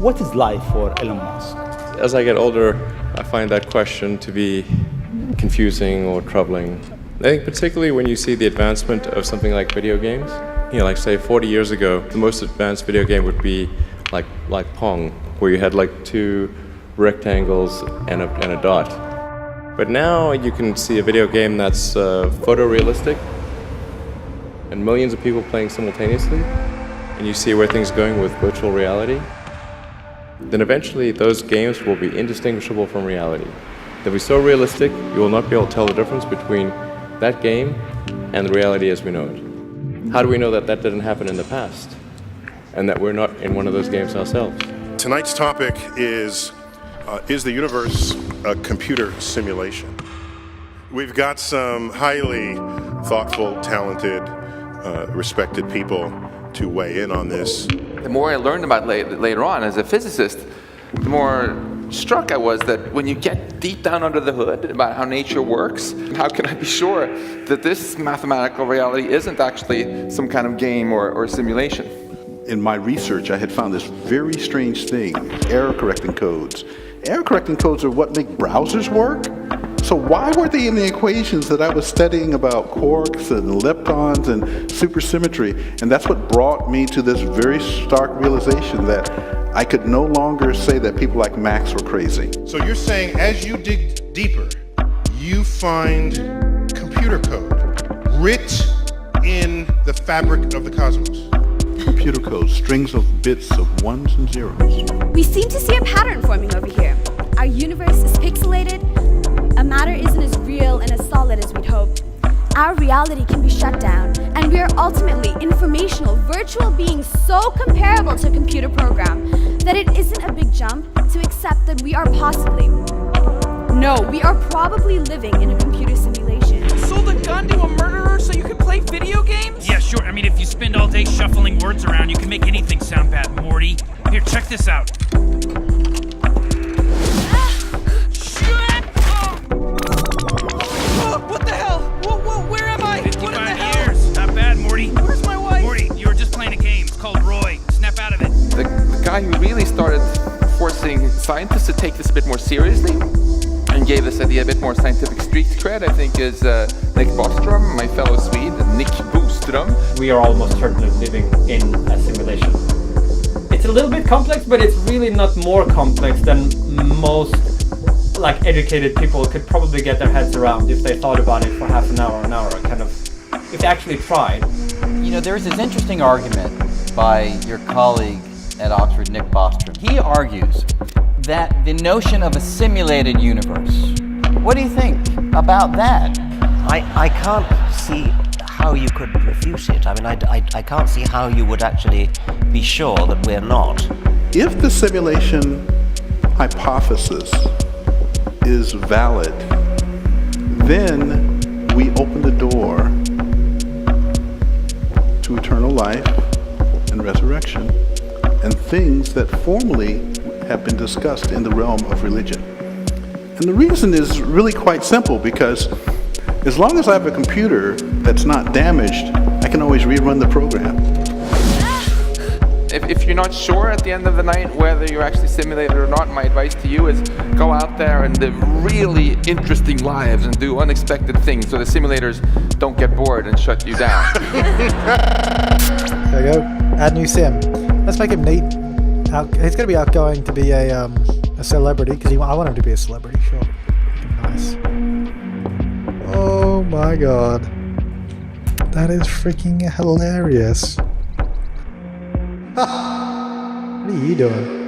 What is life for Elon Musk? As I get older, I find that question to be confusing or troubling. I think particularly when you see the advancement of something like video games. Like say 40 years ago, the most advanced video game would be like Pong, where you had like two rectangles and a dot. But now you can see a video game that's photorealistic and millions of people playing simultaneously, and you see where things are going with virtual reality. Then eventually those games will be indistinguishable from reality. They'll be so realistic, you will not be able to tell the difference between that game and the reality as we know it. How do we know that that didn't happen in the past and that we're not in one of those games ourselves? Tonight's topic is the universe a computer simulation? We've got some highly thoughtful, talented, respected people to weigh in on this. The more I learned about later on as a physicist, the more struck I was that when you get deep down under the hood about how nature works, how can I be sure that this mathematical reality isn't actually some kind of game or simulation? In my research, I had found this very strange thing, error correcting codes. Error correcting codes are what make browsers work. So why were they in the equations that I was studying about quarks and leptons and supersymmetry? And that's what brought me to this very stark realization that I could no longer say that people like Max were crazy. So you're saying as you dig deeper, you find computer code writ in the fabric of the cosmos. Computer code, strings of bits of ones and zeros. We seem to see a pattern forming over here. Our universe is pixelated. A matter isn't as real and as solid as we'd hoped. Our reality can be shut down, and we are ultimately informational, virtual beings so comparable to a computer program that it isn't a big jump to accept that we are possibly, no, we are probably living in a computer simulation. You sold a gun to a murderer so you can play video games? Yeah, sure. I mean, if you spend all day shuffling words around, you can make anything sound bad, Morty. Here, check this out. What the hell? Whoa, where am I? 55 years. Not bad, Morty. Where's my wife? Morty, you were just playing a game. It's called Roy. Snap out of it. The guy who really started forcing scientists to take this a bit more seriously and gave this idea a bit more scientific street cred, I think, is Nick Bostrom, my fellow Swede, Nick Bostrom. We are almost certainly living in a simulation. It's a little bit complex, but it's really not more complex than most educated people could probably get their heads around if they thought about it for half an hour, kind of, if they actually tried. There's this interesting argument by your colleague at Oxford, Nick Bostrom. He argues that the notion of a simulated universe, what do you think about that? I can't see how you could refute it. I mean, I can't see how you would actually be sure that we're not. If the simulation hypothesis is valid, then we open the door to eternal life and resurrection and things that formerly have been discussed in the realm of religion. And the reason is really quite simple, because as long as I have a computer that's not damaged, I can always rerun the program. If you're not sure at the end of the night whether you're actually simulated or not, my advice to you is go out there and live really interesting lives and do unexpected things so the simulators don't get bored and shut you down. There you go. Add new sim. Let's make him neat. He's going to be outgoing to be a celebrity, because I want him to be a celebrity, sure. Nice. Oh my god. That is freaking hilarious. What are you doing?